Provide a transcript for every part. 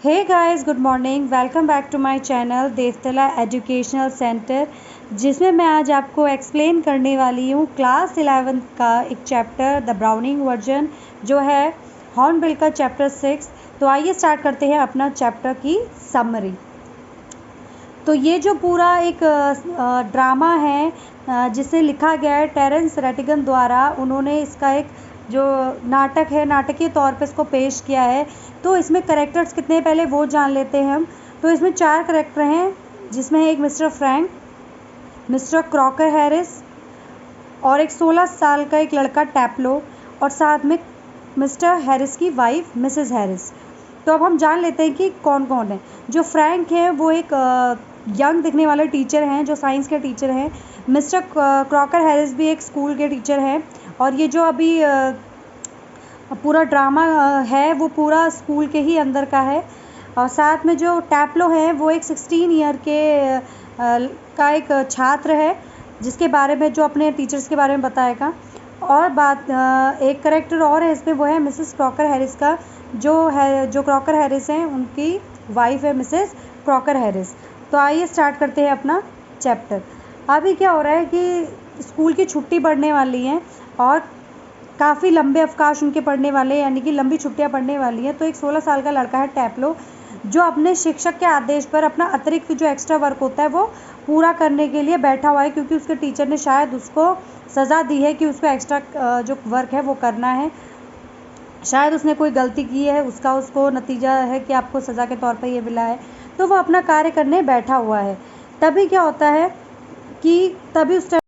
Hey guys, good morning. Welcome back to my channel Devtala educational centre, जिसमें मैं आज आपको एक्सप्लेन करने वाली हूँ क्लास 11 का एक चैप्टर द ब्राउनिंग वर्जन, जो है हॉर्नबिल का चैप्टर 6। तो आइए स्टार्ट करते हैं अपना चैप्टर की समरी। तो ये जो पूरा एक ड्रामा है जिसे लिखा गया है टेरेंस रेटिगन द्वारा, उन्होंने इसका एक जो नाटक है, नाटकीय तौर पे इसको पेश किया है। तो इसमें करेक्टर्स कितने हैं पहले वो जान लेते हैं हम। तो इसमें 4 करेक्टर हैं, जिसमें एक mister Frank, mister Crocker Harris और एक 16 साल का एक लड़का टैप्लो, और साथ में मिस्टर हैरिस की वाइफ मिसेस हैरिस। तो अब हम जान लेते हैं कि कौन कौन है। जो फ्रैंक है वो एक यंग दिखने वाले टीचर हैं, जो साइंस के टीचर हैं। मिस्टर क्रॉकर हैरिस भी एक स्कूल के टीचर हैं। और ये जो अभी पूरा ड्रामा है वो पूरा स्कूल के ही अंदर का है। और साथ में जो टैप्लो है वो एक 16 ईयर के का एक छात्र है, जिसके बारे में जो अपने टीचर्स के बारे में बताएगा। और बात एक करेक्टर और है इसमें, वो है मिसेस क्रॉकर हैरिस का, जो क्रॉकर हैरिस हैं उनकी वाइफ है मिसेस क्रॉकर हैरिस। तो आइए स्टार्ट करते हैं अपना चैप्टर। अभी क्या हो रहा है कि स्कूल की छुट्टी पड़ने वाली है और काफ़ी लंबे अवकाश उनके पड़ने वाले हैं, यानी कि लंबी छुट्टियां पड़ने वाली हैं। तो एक 16 साल का लड़का है टैप्लो, जो अपने शिक्षक के आदेश पर अपना अतिरिक्त जो एक्स्ट्रा वर्क होता है वो पूरा करने के लिए बैठा हुआ है, क्योंकि उसके टीचर ने शायद उसको सज़ा दी है कि उसको एक्स्ट्रा जो वर्क है वो करना है। शायद उसने कोई गलती की है, उसका उसको नतीजा है कि आपको सज़ा के तौर पर ये मिला है। तो वो अपना कार्य करने बैठा हुआ है। तभी क्या होता है कि तभी उस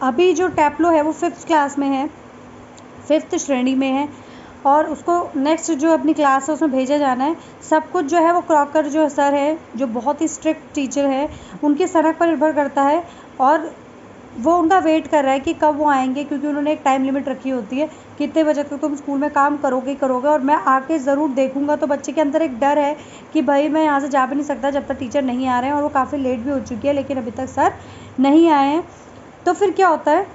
अभी जो टैप्लो है वो 5th क्लास में है, 5th श्रेणी में है, और उसको नेक्स्ट जो अपनी क्लास है उसमें भेजा जाना है। सब कुछ जो है वो क्रॉकर जो सर है, जो बहुत ही स्ट्रिक्ट टीचर है, उनकी सनक पर निर्भर करता है। और वो उनका वेट कर रहा है कि कब वो आएंगे, क्योंकि उन्होंने एक टाइम लिमिट रखी होती है कितने बजे तक तुम स्कूल में काम करोगे और मैं आके ज़रूर देखूंगा। तो बच्चे के अंदर एक डर है कि भाई मैं यहाँ से जा भी नहीं सकता जब तक टीचर नहीं आ रहे हैं। और वो काफ़ी लेट भी हो चुकी है, लेकिन अभी तक सर नहीं आए हैं। तो फिर क्या होता है,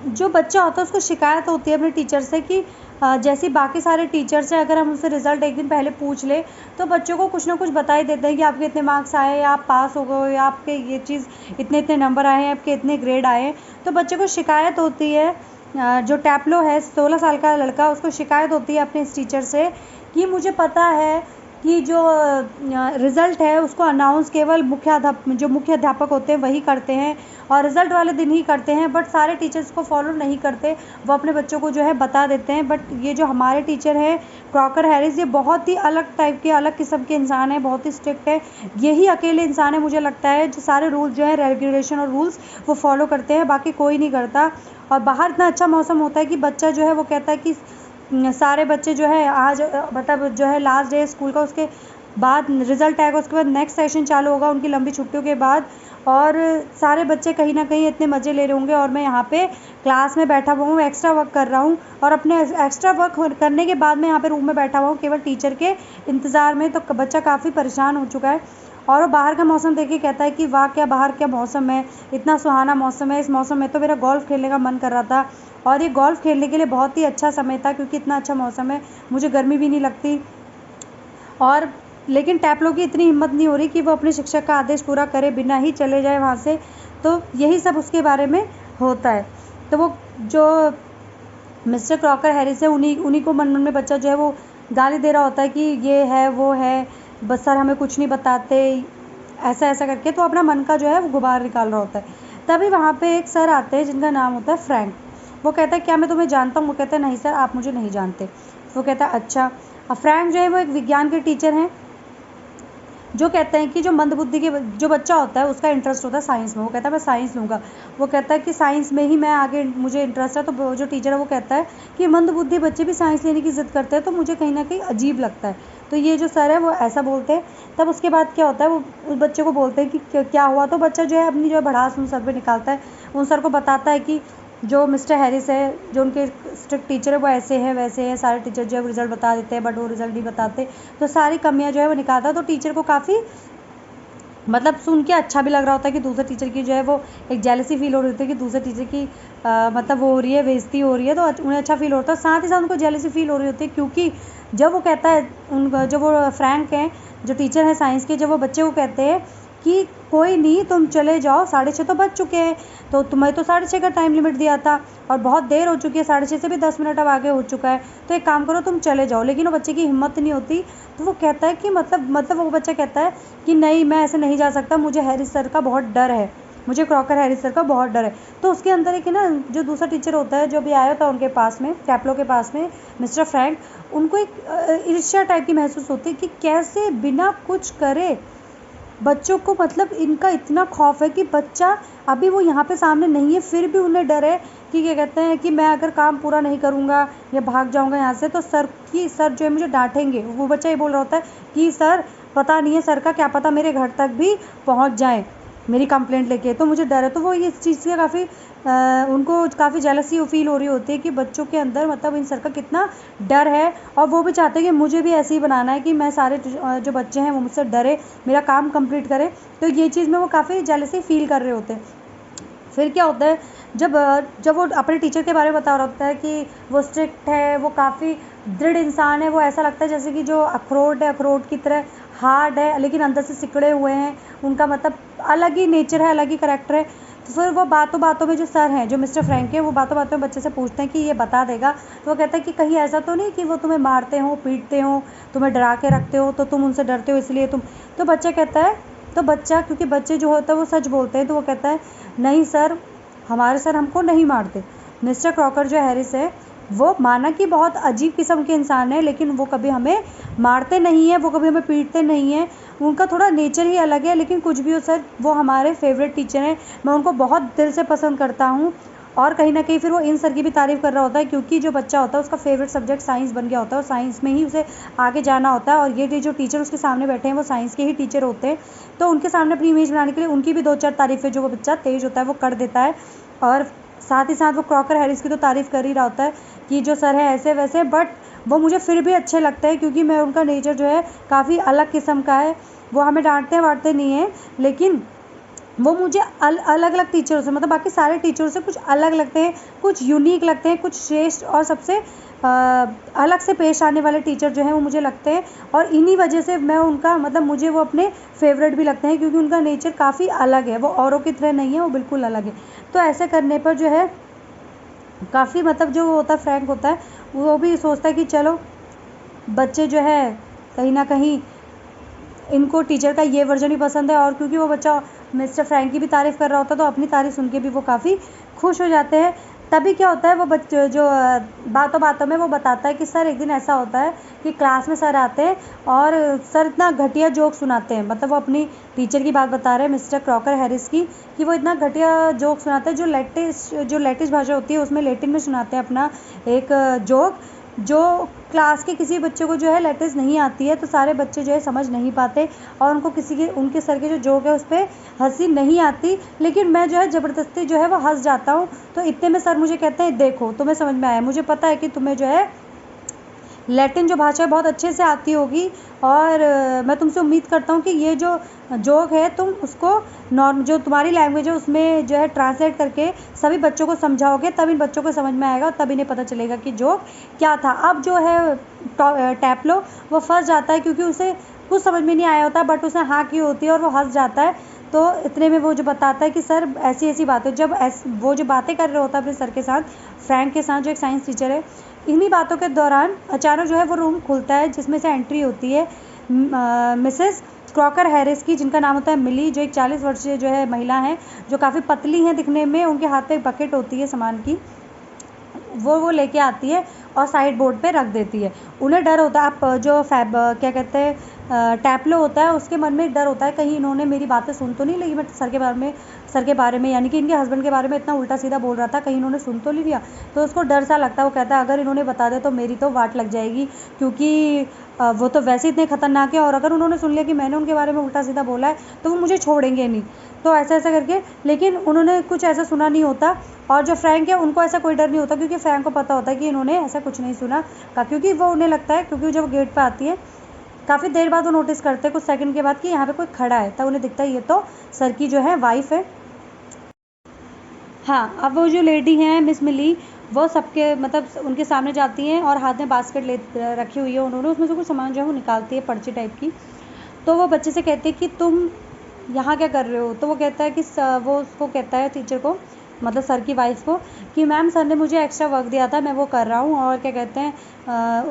जो बच्चा होता है उसको शिकायत होती है अपने टीचर से कि जैसे बाकी सारे टीचर्स हैं, अगर हम उनसे रिज़ल्ट एक दिन पहले पूछ ले तो बच्चों को कुछ ना कुछ बता ही देते हैं कि आपके इतने मार्क्स आए, या आप पास हो गए, या आपके ये चीज़ इतने इतने नंबर आए हैं, आपके इतने ग्रेड आए हैं। तो बच्चे को शिकायत होती है, जो टैप्लो है 16 साल का लड़का, उसको शिकायत होती है अपने इस टीचर से कि मुझे पता है कि जो रिज़ल्ट है उसको अनाउंस केवल जो मुख्य अध्यापक होते हैं वही करते हैं, और रिज़ल्ट वाले दिन ही करते हैं, बट सारे टीचर्स को फॉलो नहीं करते, वो अपने बच्चों को जो है बता देते हैं। बट ये जो हमारे टीचर हैं क्रॉकर हैरिस, ये बहुत ही अलग टाइप के, अलग किस्म के इंसान है, बहुत ही स्ट्रिक्ट है। यही अकेले इंसान है मुझे लगता है जो सारे रूल्स जो है, रेगुलेशन और रूल्स वो फॉलो करते हैं, बाकी कोई नहीं करता। और बाहर इतना अच्छा मौसम होता है कि बच्चा जो है वो कहता है कि सारे बच्चे जो है आज मतलब जो है लास्ट डे स्कूल का, उसके बाद रिज़ल्ट आएगा, उसके बाद नेक्स्ट सेशन चालू होगा उनकी लंबी छुट्टियों के बाद, और सारे बच्चे कहीं ना कहीं इतने मज़े ले रहे होंगे, और मैं यहाँ पे क्लास में बैठा हुआ हूँ, एक्स्ट्रा वर्क कर रहा हूँ, और अपने एक्स्ट्रा वर्क करने के बाद मैं यहाँ पे रूम में बैठा हुआ हूँ केवल टीचर के इंतज़ार में। तो बच्चा काफ़ी परेशान हो चुका है, और वो बाहर का मौसम देख के कहता है कि वाह क्या बाहर क्या मौसम है, इतना सुहाना मौसम है। इस मौसम में तो मेरा गोल्फ़ खेलने का मन कर रहा था, और ये गोल्फ़ खेलने के लिए बहुत ही अच्छा समय था, क्योंकि इतना अच्छा मौसम है, मुझे गर्मी भी नहीं लगती। और लेकिन टैप्लो की इतनी हिम्मत नहीं हो रही कि वो अपने शिक्षक का आदेश पूरा करे, बिना ही चले जाए वहाँ से। तो यही सब उसके बारे में होता है। तो वो जो मिस्टर क्रॉकर हैरिस है, उन्हीं को मन मन में बच्चा जो है वो गाली दे रहा होता है कि ये है वो है, बस सर हमें कुछ नहीं बताते, ऐसा ऐसा करके। तो अपना मन का जो है वो गुबार निकाल रहा होता है। तभी वहाँ पे एक सर आते हैं जिनका नाम होता है फ्रैंक। वो कहता है क्या मैं तुम्हें जानता हूँ? वो कहता है नहीं सर, आप मुझे नहीं जानते। वो कहता है अच्छा। अब फ्रैंक जो है वो एक विज्ञान के टीचर हैं, जो कहते हैं कि जो मंदबुद्धि के जो बच्चा होता है उसका इंटरेस्ट होता है साइंस में। वो कहता है मैं साइंस लूँगा। वो कहता है कि साइंस में ही मैं आगे मुझे इंटरेस्ट है। तो जो टीचर है वो कहता है कि मंदबुद्धि बच्चे भी साइंस लेने की ज़िद करते हैं, तो मुझे कहीं ना कहीं अजीब लगता है। तो ये जो सर है वो ऐसा बोलते हैं। तब उसके बाद क्या होता है, वो उस बच्चे को बोलते हैं कि क्या हुआ। तो बच्चा जो है अपनी जो है भड़ास उन सर पर निकालता है, उन सर को बताता है कि जो मिस्टर हैरिस है, जो उनके स्ट्रिक्ट टीचर है, वो ऐसे हैं वैसे हैं। सारे टीचर जो है रिज़ल्ट बता देते हैं, बट वो रिज़ल्ट नहीं बताते। तो सारी कमियां जो है वो निकालता है। तो टीचर को काफ़ी मतलब सुन के अच्छा भी लग रहा होता है कि दूसरे टीचर की जो है वो एक जेलसी फील हो रही होती है कि दूसरे टीचर की मतलब वो हो रही है, बेइज्जती हो रही है, तो उन्हें अच्छा फील होता है। साथ ही साथ उनको जेलसी फील हो रही होती है क्योंकि जब वो कहता है जो वो फ्रैंक हैं, जो टीचर हैं साइंस के, जब वो बच्चे को कहते हैं कि कोई नहीं तुम चले जाओ, 6:30 तो बज चुके हैं, तो तुम्हें तो 6:30 का टाइम लिमिट दिया था और बहुत देर हो चुकी है, 6:30 से भी 10 मिनट अब आगे हो चुका है, तो एक काम करो तुम चले जाओ। लेकिन वो बच्चे की हिम्मत नहीं होती, तो वो कहता है कि मतलब वो बच्चा कहता है कि नहीं, मैं ऐसे नहीं जा सकता, मुझे हैरिस सर का बहुत डर है, मुझे क्रॉकर हैरिस सर का बहुत डर है। तो उसके अंदर एक ना जो दूसरा टीचर होता है जो भी आया था उनके पास में, टैप्लो के पास में, मिस्टर फ्रैंक, उनको एक ईर्ष्या टाइप की महसूस होती है कि कैसे बिना कुछ करे बच्चों को, मतलब इनका इतना खौफ है कि बच्चा अभी वो यहाँ पे सामने नहीं है, फिर भी उन्हें डर है कि क्या कहते हैं कि मैं अगर काम पूरा नहीं करूँगा या भाग जाऊँगा यहाँ से तो सर जो है मुझे डांटेंगे। वो बच्चा ये बोल रहा होता है कि सर पता नहीं है, सर का क्या पता मेरे घर तक भी पहुँच जाए मेरी कंप्लेंट लेके, तो मुझे डर है। तो वो इस चीज़ से काफ़ी उनको काफ़ी जेलसी फील हो रही होती है कि बच्चों के अंदर मतलब इन सर का कितना डर है, और वो भी चाहते हैं कि मुझे भी ऐसे ही बनाना है कि मैं सारे जो बच्चे हैं वो मुझसे डरे, मेरा काम कंप्लीट करें। तो ये चीज़ में वो काफ़ी जेलसी फील कर रहे होते हैं। फिर क्या होता है, जब वो अपने टीचर के बारे में बता रहा होता है कि वो स्ट्रिक्ट है, वो काफ़ी दृढ़ इंसान है, वो ऐसा लगता है जैसे कि जो अखरोट है, अखरोट की तरह हार्ड है लेकिन अंदर से सिकड़े हुए हैं, उनका मतलब अलग ही नेचर है, अलग ही करेक्टर है। तो फिर वो बातों बातों में जो सर हैं, जो मिस्टर फ्रैंक है, वो बातों बातों में बच्चे से पूछते हैं कि ये बता देगा। तो वो कहता है कि कहीं ऐसा तो नहीं कि वो तुम्हें मारते हो, पीटते हो, तुम्हें डरा के रखते हो, तो तुम उनसे डरते हो इसलिए तुम। तो बच्चा कहता है, तो बच्चा, क्योंकि बच्चे जो होते हैं वो सच बोलते हैं, तो वो कहता है नहीं सर, हमारे सर हमको नहीं मारते। मिस्टर क्रॉकर जो हैरिस है वो माना कि बहुत अजीब किस्म के इंसान है, लेकिन वो कभी हमें मारते नहीं है, वो कभी हमें पीटते नहीं है, उनका थोड़ा नेचर ही अलग है। लेकिन कुछ भी हो सर, वो हमारे फेवरेट टीचर हैं, मैं उनको बहुत दिल से पसंद करता हूँ। और कहीं ना कहीं फिर वो इन सर की भी तारीफ़ कर रहा होता है क्योंकि जो बच्चा होता है उसका फेवरेट सब्जेक्ट साइंस बन गया होता है और साइंस में ही उसे आगे जाना होता है। और ये जो टीचर उसके सामने बैठे हैं वो साइंस के ही टीचर होते हैं, तो उनके सामने अपनी इमेज बनाने के लिए उनकी भी 2-4 तारीफ़ें जो वो बच्चा तेज होता है वो कर देता है। और साथ ही साथ वो क्रॉकर हैरिस की तो तारीफ़ कर ही रहा होता है कि जो सर है ऐसे वैसे, बट वो मुझे फिर भी अच्छे लगते हैं क्योंकि मैं उनका नेचर जो है काफ़ी अलग किस्म का है। वो हमें डांटते वाटते नहीं हैं, लेकिन वो मुझे अलग अलग टीचरों से, मतलब बाकी सारे टीचरों से कुछ अलग लगते हैं, कुछ यूनिक लगते हैं, कुछ श्रेष्ठ और सबसे अलग से पेश आने वाले टीचर जो हैं वो मुझे लगते हैं। और इन्हीं वजह से मैं उनका मतलब मुझे वो अपने फेवरेट भी लगते हैं क्योंकि उनका नेचर काफ़ी अलग है, वो औरों की तरह नहीं है, वो बिल्कुल अलग है। तो ऐसे करने पर जो है काफ़ी मतलब जो होता है फ्रैंक होता है, वो भी सोचता है कि चलो बच्चे जो है कहीं ना कहीं इनको टीचर का ये वर्जन ही पसंद है। और क्योंकि वो बच्चा मिस्टर फ्रैंक की भी तारीफ़ कर रहा होता है तो अपनी तारीफ़ सुन के भी वो काफ़ी खुश हो जाते हैं। तभी क्या होता है, वो बच्चे जो बातों बातों में वो बताता है कि सर एक दिन ऐसा होता है कि क्लास में सर आते हैं और सर इतना घटिया जोक सुनाते हैं, मतलब वो अपनी टीचर की बात बता रहे हैं मिस्टर क्रॉकर हैरिस की, कि वो इतना घटिया जोक सुनाते हैं जो लेटिश भाषा होती है उसमें लैटिन में सुनाते हैं अपना एक जोक, जो क्लास के किसी बच्चे को जो है लेटेस्ट नहीं आती है, तो सारे बच्चे जो है समझ नहीं पाते और उनके सर के जो जोक है उस पर हंसी नहीं आती। लेकिन मैं जो है ज़बरदस्ती जो है वो हंस जाता हूँ। तो इतने में सर मुझे कहते हैं देखो तुम्हें समझ में आया, मुझे पता है कि तुम्हें जो है लैटिन जो भाषा है बहुत अच्छे से आती होगी और मैं तुमसे उम्मीद करता हूँ कि ये जो जोक है तुम उसको जो तुम्हारी लैंग्वेज है उसमें जो है ट्रांसलेट करके सभी बच्चों को समझाओगे, तब इन बच्चों को समझ में आएगा और तब इन्हें पता चलेगा कि जोक क्या था। अब जो है टैप्लो वो फंस जाता है क्योंकि उसे कुछ समझ में नहीं आया होता, बट उसने हाँ की होती है और वो हंस जाता है। तो इतने में वो जो बताता है कि सर ऐसी ऐसी बातें, जब वो जो बातें कर रहे होता है अपने सर के साथ, फ्रैंक के साथ जो एक साइंस टीचर है, इन्हीं बातों के दौरान अचानक जो है वो रूम खुलता है जिसमें से एंट्री होती है मिसेस क्रॉकर हैरिस की, जिनका नाम होता है मिली, जो एक 40 वर्षीय जो है महिला है, जो काफ़ी पतली हैं दिखने में। उनके हाथ पे एक बकेट होती है सामान की, वो लेके आती है और साइड बोर्ड पे रख देती है। उन्हें डर होता है, आप जो क्या कहते हैं टैप्लो होता है उसके मन में डर होता है कहीं इन्होंने मेरी बातें सुन तो नहीं ली, मैं सर के बारे में यानी कि इनके हस्बैंड के बारे में इतना उल्टा सीधा बोल रहा था, कहीं इन्होंने सुन तो नहीं लिया। तो उसको डर सा लगता है, वो कहता है अगर इन्होंने बता दिया तो मेरी तो वाट लग जाएगी, क्योंकि वो तो वैसे इतने खतरनाक है और अगर उन्होंने सुन लिया कि मैंने उनके बारे में उल्टा सीधा बोला है तो वो मुझे छोड़ेंगे नहीं। तो ऐसा ऐसा करके, लेकिन उन्होंने कुछ ऐसा सुना नहीं होता। और जो फ्रैंक है उनको ऐसा कोई डर नहीं होता क्योंकि फ्रैंक को पता होता है कि इन्होंने ऐसा कुछ नहीं सुना, क्योंकि वो उन्हें लगता है, क्योंकि जब गेट पर आती है काफ़ी देर बाद वो नोटिस करते हैं कुछ सेकंड के बाद कि यहाँ पे कोई खड़ा है, तब उन्हें दिखता है ये तो सर की जो है वाइफ है। हाँ, अब वो जो लेडी हैं मिस मिली, वो सबके मतलब उनके सामने जाती हैं और हाथ में बास्केट ले रखी हुई है उन्होंने, उसमें से कुछ सामान जो है वो निकालती है, पर्ची टाइप की। तो वो बच्चे से कहते हैं कि तुम यहाँ क्या कर रहे हो? तो वो कहता है कि वो उसको कहता है टीचर को, मतलब सर की वाइफ को, कि मैम सर ने मुझे एक्स्ट्रा वर्क दिया था, मैं वो कर रहा हूँ, और क्या कहते हैं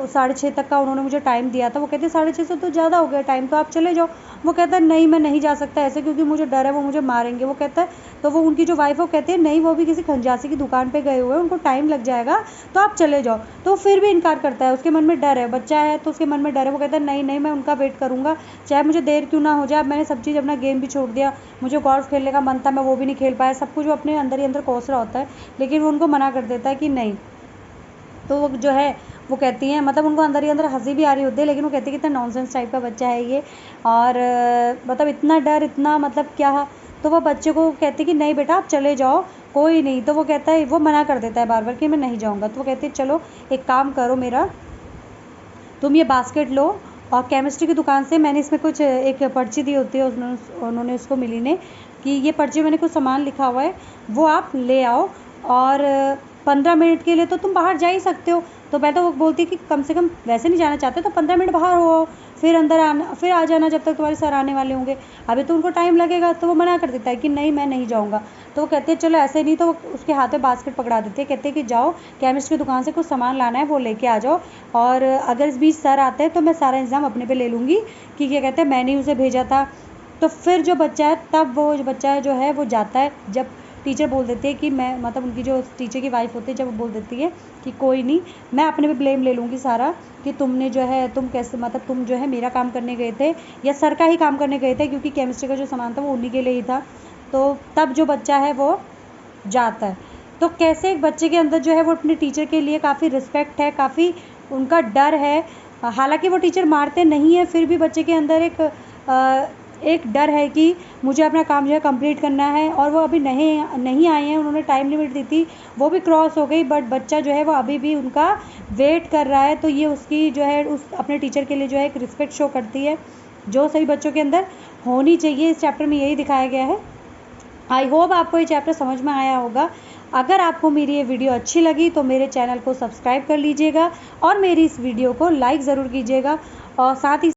6:30 तक का उन्होंने मुझे टाइम दिया था। वो कहते हैं 6:30 से तो ज़्यादा हो गया टाइम, तो आप चले जाओ। वो कहता है नहीं, मैं नहीं जा सकता ऐसे, क्योंकि मुझे डर है वो मुझे मारेंगे। वो कहता है, तो वो उनकी जो वाइफ है वो कहती है नहीं, वो भी किसी खंजासी की दुकान पे गए हुए हैं, उनको टाइम लग जाएगा, तो आप चले जाओ। तो फिर भी इनकार करता है, उसके मन में डर है, बच्चा है तो उसके मन में डर है। वो कहता है नहीं नहीं, मैं उनका वेट करूँगा, चाहे मुझे देर क्यों ना हो जाए। अब मैंने सब चीज़, अपना गेम भी छोड़ दिया, मुझे गोल्फ खेलने का मन था, मैं वो भी नहीं खेल पाया, सब कुछ वो अपने अंदर ही अंदर कोस रहा होता है, लेकिन वो उनको मना कर देता है कि नहीं। तो वो जो है वो कहती हैं, मतलब उनको अंदर ही अंदर हंसी भी आ रही होती है, लेकिन वो कहती है कितना नॉनसेंस टाइप का बच्चा है ये, और मतलब इतना डर, इतना मतलब क्या। तो वो बच्चे को कहती है कि नहीं बेटा आप चले जाओ, कोई नहीं। तो वो कहता है, वो मना कर देता है बार बार कि मैं नहीं जाऊँगा। तो वो कहती है चलो एक काम करो मेरा, तुम ये बास्केट लो, और केमिस्ट्री की दुकान से मैंने इसमें कुछ एक पर्ची दी होती है, उन्होंने उसको मिली ने, कि ये पर्ची मैंने कुछ सामान लिखा हुआ है, वो आप ले आओ, और 15 मिनट के लिए तो तुम बाहर जा ही सकते हो। तो मैं तो वो बोलती कि कम से कम वैसे नहीं जाना चाहते तो 15 मिनट बाहर हो, फिर अंदर आना, फिर आ जाना जब तक तुम्हारे सर आने वाले होंगे, अभी तो उनको टाइम लगेगा। तो वो मना कर देता है कि नहीं मैं नहीं जाऊँगा। तो वो कहते हैं चलो ऐसे नहीं, तो वो उसके हाथ में बास्केट पकड़ा देते हैं, कहते हैं कि जाओ केमिस्ट्री की दुकान से कुछ सामान लाना है, वो लेके आ जाओ, और अगर इस बीच सर आते हैं तो मैं सारा इंतजाम अपने पे ले लूँगी, कि क्या कहते हैं मैंने ही उसे भेजा था। तो फिर जो बच्चा है, तब वो जो बच्चा है जो है वो जाता है, जब टीचर बोल देती है कि मैं, मतलब उनकी जो टीचर की वाइफ होती है, जब वो बोल देती है कि कोई नहीं, मैं अपने पे ब्लेम ले लूँगी सारा, कि तुमने जो है, तुम कैसे, मतलब तुम जो है मेरा काम करने गए थे या सर का ही काम करने गए थे, क्योंकि केमिस्ट्री का जो सामान था वो उन्हीं के लिए ही था। तो तब जो बच्चा है वो जाता है। तो कैसे एक बच्चे के अंदर जो है वो अपने टीचर के लिए काफ़ी रिस्पेक्ट है, काफ़ी उनका डर है, हालांकि वो टीचर मारते नहीं है, फिर भी बच्चे के अंदर एक डर है कि मुझे अपना काम जो है कंप्लीट करना है। और वो अभी नहीं आए हैं, उन्होंने टाइम लिमिट दी थी, वो भी क्रॉस हो गई, बट बच्चा जो है वो अभी भी उनका वेट कर रहा है। तो ये उसकी जो है उस अपने टीचर के लिए जो है एक रिस्पेक्ट शो करती है, जो सभी बच्चों के अंदर होनी चाहिए। इस चैप्टर में यही दिखाया गया है। आई होप आपको ये चैप्टर समझ में आया होगा। अगर आपको मेरी ये वीडियो अच्छी लगी तो मेरे चैनल को सब्सक्राइब कर लीजिएगा, और मेरी इस वीडियो को लाइक ज़रूर कीजिएगा, और साथ ही